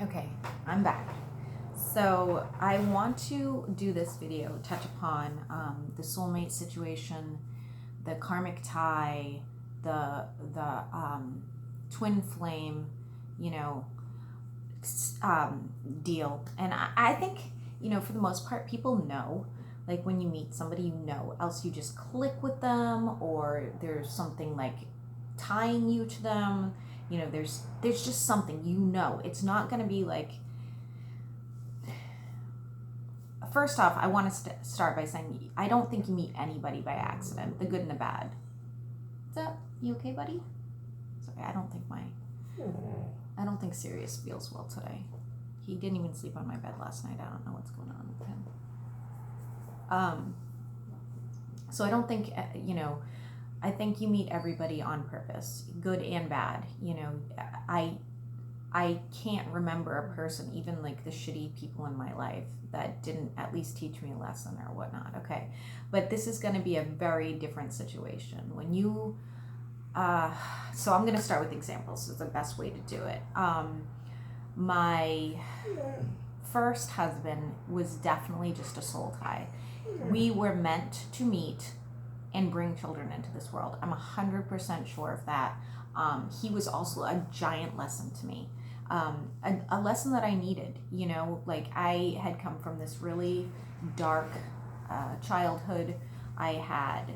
Okay, I'm back. So I want to do this video, touch upon the soulmate situation, the karmic tie, the twin flame, you know, deal. And I think, for the most part, people know. Like when you meet somebody, else you just click with them, or there's something like tying you to them. There's just something. It's not going to be like. First off, I want to start by saying I don't think you meet anybody by accident, the good and the bad. Is that you okay, buddy? Sorry, I don't think Sirius feels well today. He didn't even sleep on my bed last night. I don't know what's going on with him. So I don't think, I think you meet everybody on purpose, good and bad. I can't remember a person, even like the shitty people in my life, that didn't at least teach me a lesson or whatnot. Okay. But this is going to be a very different situation. When you, so I'm going to start with examples. It's the best way to do it. My first husband was definitely just a soul tie. We were meant to meet and bring children into this world. I'm 100% sure of that. He was also a giant lesson to me. A lesson that I needed, like I had come from this really dark childhood. I had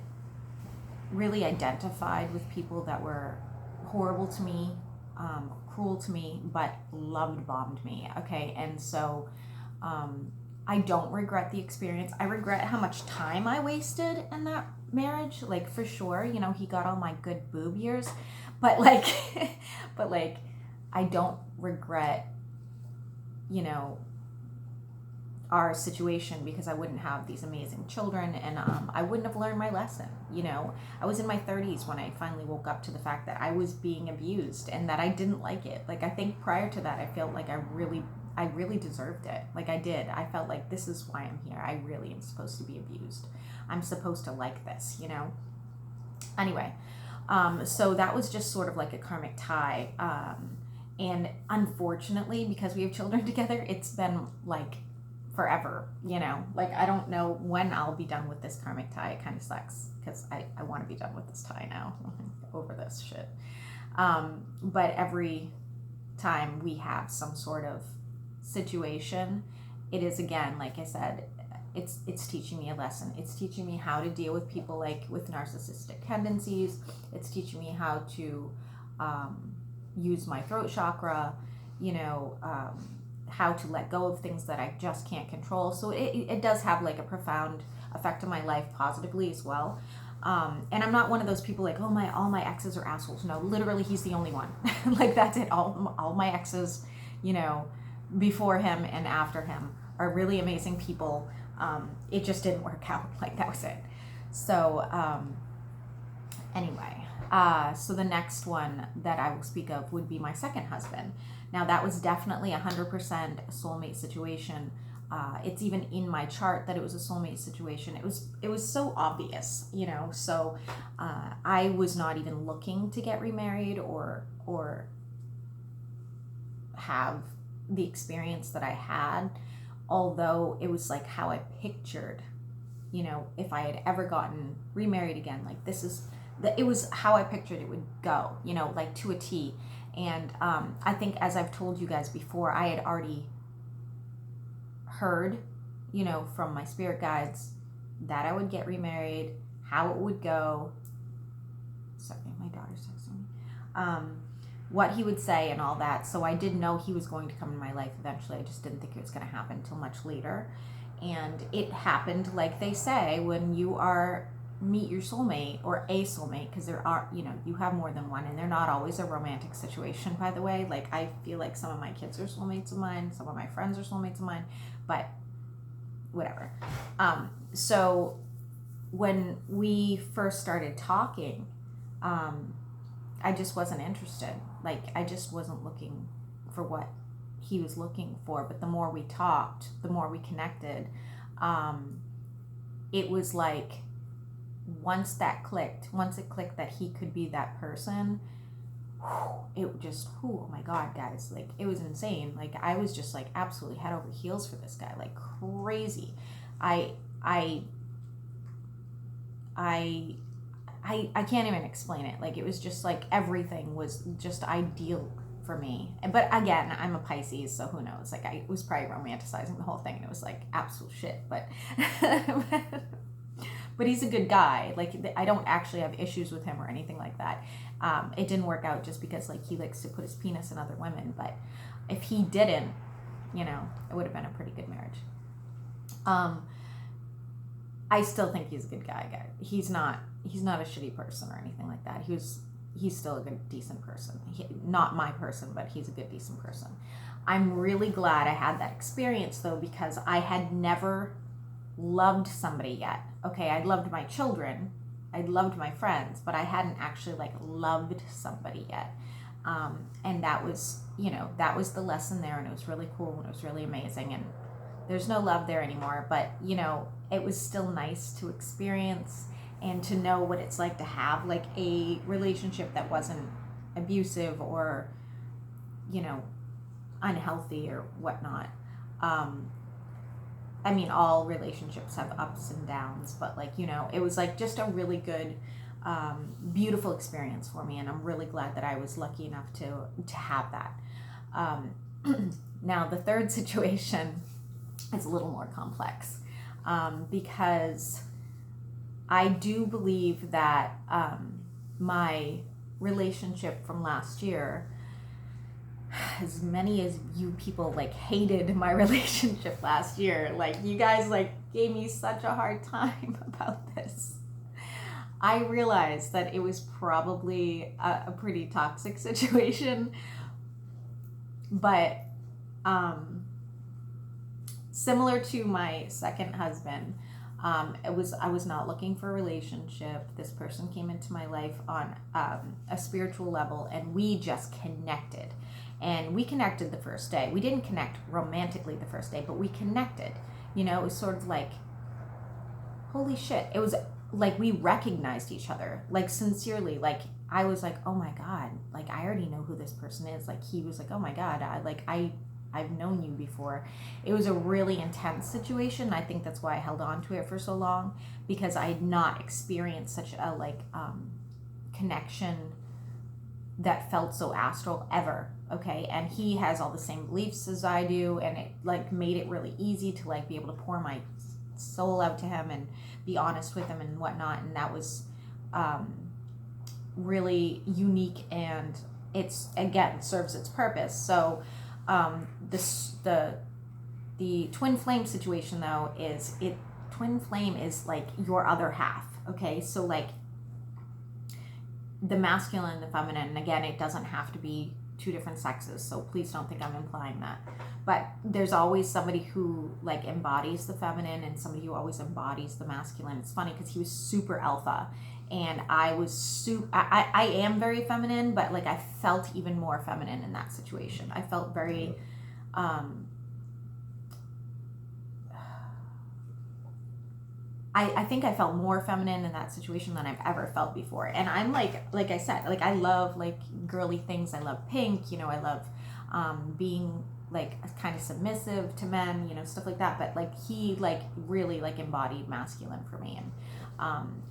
really identified with people that were horrible to me, cruel to me, but loved bombed me. Okay. And so I don't regret the experience. I regret how much time I wasted in that marriage. Like for sure, he got all my good boob years, but like, but like, I don't regret, our situation, because I wouldn't have these amazing children, and I wouldn't have learned my lesson. I was in my 30s when I finally woke up to the fact that I was being abused and that I didn't like it. Like I think prior to that, I felt like I really deserved it. Like I did. I felt like this is why I'm here. I really am supposed to be abused. I'm supposed to like this, Anyway, so that was just sort of like a karmic tie. And unfortunately, because we have children together, it's been like forever, like I don't know when I'll be done with this karmic tie. It kind of sucks because I want to be done with this tie now. Over this shit. But every time we have some sort of situation, it is, again, like I said, it's teaching me a lesson. It's teaching me how to deal with people like with narcissistic tendencies. It's teaching me how to use my throat chakra, how to let go of things that I just can't control. So it does have like a profound effect on my life positively as well. And I'm not one of those people like, all my exes are assholes. No, literally he's the only one. Like that's it. All my exes, before him and after him are really amazing people. It just didn't work out. Like that was it. So anyway, so the next one that I will speak of would be my second husband. Now that was definitely 100% a soulmate situation. It's even in my chart that it was a soulmate situation. It was so obvious, So I was not even looking to get remarried or have the experience that I had, although it was like how I pictured, if I had ever gotten remarried again, like it was how I pictured it would go, like to a T. And I think, as I've told you guys before, I had already heard, from my spirit guides that I would get remarried, how it would go. Sorry, my daughter's texting me. What he would say and all that. So I did know he was going to come in my life eventually. I just didn't think it was going to happen until much later. And it happened, like they say, when you meet your soulmate, or a soulmate, because there are, you have more than one, and they're not always a romantic situation, by the way. Like I feel like some of my kids are soulmates of mine, some of my friends are soulmates of mine, but whatever. So when we first started talking, I just wasn't interested. Like I just wasn't looking for what he was looking for. But the more we talked, the more we connected. It was like once it clicked that he could be that person, it just, oh my God, guys, like, it was insane. Like, I was just like absolutely head over heels for this guy, like crazy. I I I I can't even explain it. Like, it was just like everything was just ideal for me. But again, I'm a Pisces, so who knows? Like, I was probably romanticizing the whole thing, and it was like absolute shit. But but he's a good guy. Like, I don't actually have issues with him or anything like that. It didn't work out just because like he likes to put his penis in other women. But if he didn't, you know, it would have been a pretty good marriage. I still think he's a good guy. He's not a shitty person or anything like that. He's still a good, decent person. Not my person, but he's a good, decent person. I'm really glad I had that experience though, because I had never loved somebody yet. Okay, I loved my children, I loved my friends, but I hadn't actually like loved somebody yet. And that was, you know, that was the lesson there, and it was really cool, and it was really amazing. And there's no love there anymore, but you know, it was still nice to experience and to know what it's like to have like a relationship that wasn't abusive or, you know, unhealthy or whatnot. I mean, all relationships have ups and downs, but like, you know, it was like just a really good, beautiful experience for me, and I'm really glad that I was lucky enough to have that. Now, the third situation is a little more complex, because I do believe that my relationship from last year, as many as you people like hated my relationship last year, like you guys like gave me such a hard time about this, I realized that it was probably a pretty toxic situation. But similar to my second husband, I was not looking for a relationship. This person came into my life on a spiritual level, and we just connected. And we connected the first day. We didn't connect romantically the first day, but we connected. You know, it was sort of like, holy shit. It was like we recognized each other, like sincerely. Like, I was like, oh my God, like I already know who this person is. Like, he was like, oh my God, I've known you before. It was a really intense situation. I think that's why I held on to it for so long, because I had not experienced such a like connection that felt so astral ever. Okay, and he has all the same beliefs as I do, and it like made it really easy to like be able to pour my soul out to him and be honest with him and whatnot. And that was really unique, and it's again serves its purpose. So the twin flame situation though is twin flame is like your other half. Okay, so like the masculine and the feminine, and again, it doesn't have to be two different sexes, so please don't think I'm implying that, but there's always somebody who like embodies the feminine and somebody who always embodies the masculine. It's funny because he was super alpha, and I was I am very feminine, but like I felt even more feminine in that situation. I felt very I think I felt more feminine in that situation than I've ever felt before. And I'm like I said, like I love like girly things. I love pink, you know, I love being like kind of submissive to men, you know, stuff like that. But like he like really like embodied masculine for me. And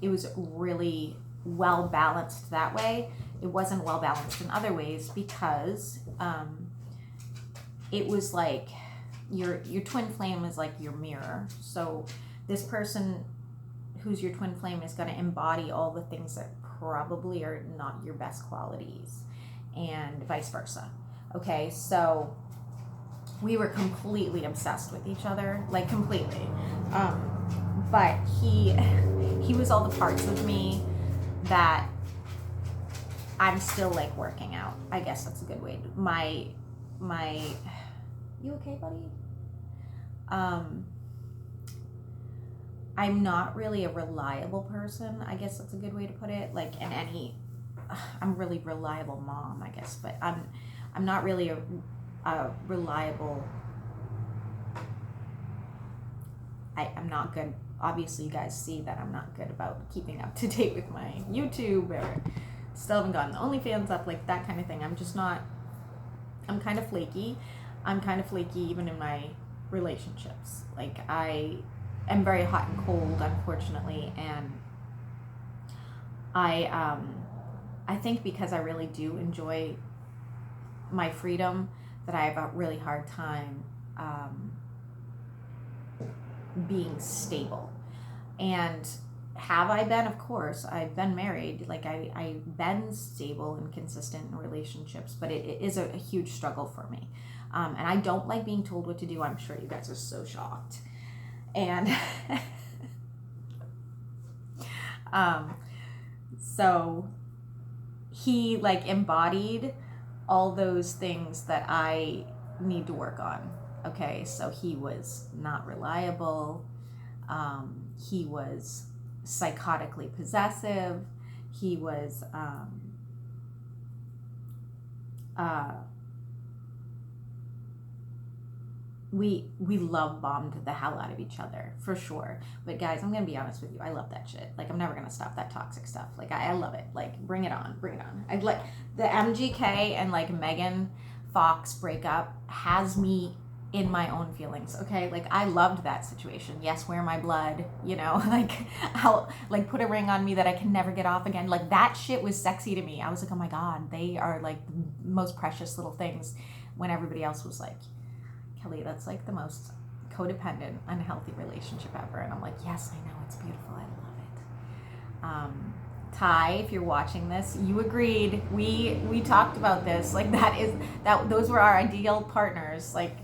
it was really well balanced that way. It wasn't well balanced in other ways, because it was like your twin flame is like your mirror. So this person who's your twin flame is going to embody all the things that probably are not your best qualities, and vice versa. Okay, so we were completely obsessed with each other, like completely. But he was all the parts of me that I'm still like working out. I guess that's a good way to, my you okay, buddy? I'm not really a reliable person. I guess that's a good way to put it. Like in any, I'm a really reliable mom, I guess, but I'm not really a reliable. I'm not good. Obviously, you guys see that I'm not good about keeping up to date with my YouTube or Still haven't gotten the OnlyFans up, like that kind of thing. I'm just not, I'm kind of flaky. I'm kind of flaky even in my relationships. Like I am very hot and cold, unfortunately, and I think because I really do enjoy my freedom that I have a really hard time being stable. And have I been? Of course, I've been married. Like I've been stable and consistent in relationships, but it is a huge struggle for me. And I don't like being told what to do. I'm sure you guys are so shocked. And so he like embodied all those things that I need to work on. Okay, so he was not reliable. He was psychotically possessive. He was we love bombed the hell out of each other for sure. But guys, I'm gonna be honest with you, I love that shit. Like I'm never gonna stop that toxic stuff. Like I love it. Like bring it on, bring it on. I'd like the MGK and like Megan Fox breakup has me in my own feelings. Okay, like I loved that situation. Yes, wear my blood, you know, like I'll like put a ring on me that I can never get off again. Like that shit was sexy to me. I was like, oh my god, they are like the most precious little things, when everybody else was like, Kelly, that's like the most codependent, unhealthy relationship ever. And I'm like, yes, I know, it's beautiful, I love it. Ty, if you're watching this, you agreed. We talked about this. Like those were our ideal partners. Like,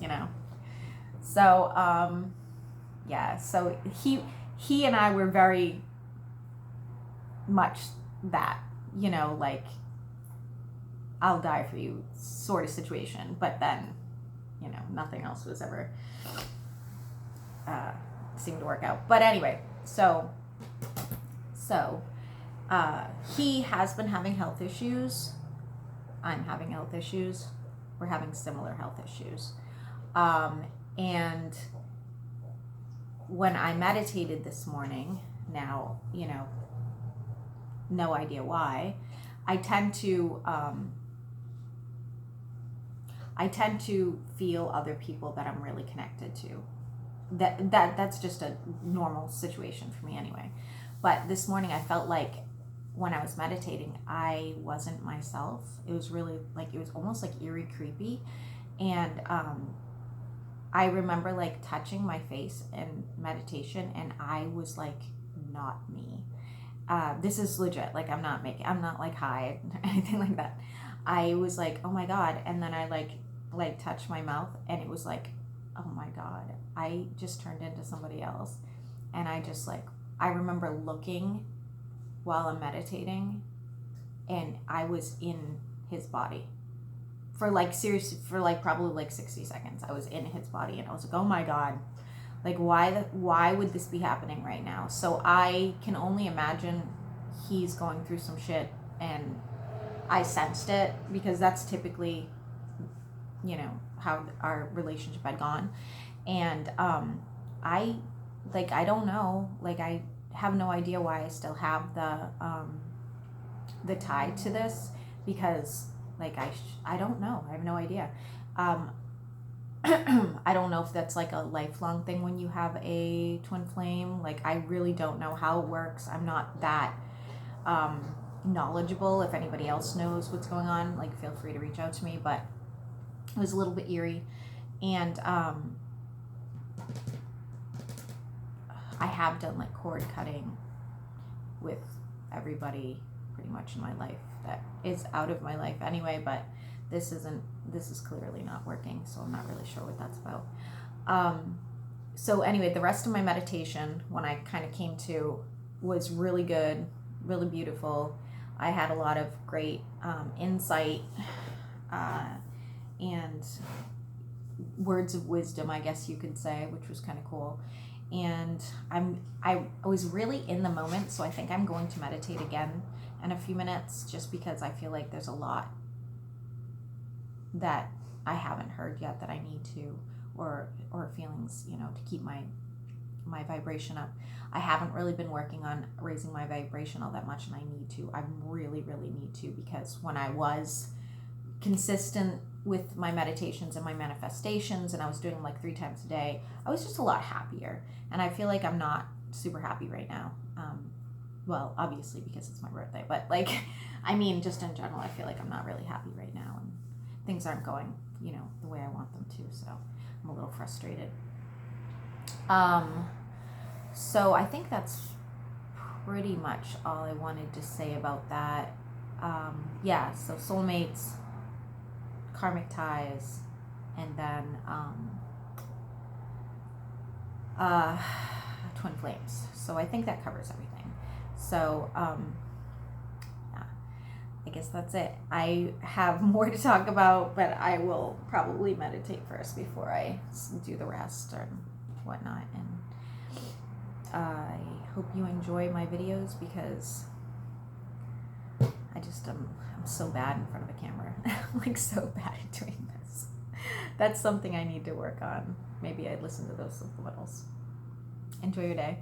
you know. So yeah. So he and I were very much that, you know, like I'll die for you sort of situation. But then, you know, nothing else was ever seemed to work out. But anyway, so he has been having health issues. I'm having health issues. We're having similar health issues. And when I meditated this morning, now, you know, no idea why, I tend to feel other people that I'm really connected to. That's just a normal situation for me anyway. But this morning I felt like when I was meditating, I wasn't myself. It was really like, it was almost like eerie, creepy. And I remember like touching my face in meditation, and I was like, not me. This is legit. Like I'm not like high or anything like that. I was like, oh my God. And then I like touched my mouth, and it was like, oh my God, I just turned into somebody else. And I remember looking while I'm meditating, and I was in his body for like probably like 60 seconds. I was in his body, and I was like, oh my God, like why would this be happening right now? So I can only imagine he's going through some shit, and I sensed it because that's typically, you know, how our relationship had gone. And I don't know, like I have no idea why I still have the tie to this, because like I don't know, I have no idea. I don't know if that's like a lifelong thing when you have a twin flame. Like I really don't know how it works. I'm not that knowledgeable. If anybody else knows what's going on, like feel free to reach out to me. But it was a little bit eerie. And I have done like cord cutting with everybody pretty much in my life that is out of my life anyway, but this is clearly not working, so I'm not really sure what that's about. So anyway, the rest of my meditation, when I kind of came to, was really good, really beautiful. I had a lot of great insight and words of wisdom, I guess you could say, which was kind of cool. And I was really in the moment, so I think I'm going to meditate again in a few minutes, just because I feel like there's a lot that I haven't heard yet that I need to, or feelings, you know, to keep my my vibration up. I haven't really been working on raising my vibration all that much, and I need to. I really, really need to, because when I was consistent with my meditations and my manifestations, and I was doing them like 3 times a day, I was just a lot happier. And I feel like I'm not super happy right now. Well, obviously because it's my birthday, but like, I mean, just in general, I feel like I'm not really happy right now, and things aren't going, you know, the way I want them to. So I'm a little frustrated. So I think that's pretty much all I wanted to say about that. Yeah, so soulmates, karmic ties, and then twin flames. So I think that covers everything. So yeah, I guess that's it. I have more to talk about, but I will probably meditate first before I do the rest and whatnot. And I hope you enjoy my videos, because I just I'm so bad in front of a camera. I'm like so bad at doing this. That's something I need to work on. Maybe I'd listen to those subliminals. Enjoy your day.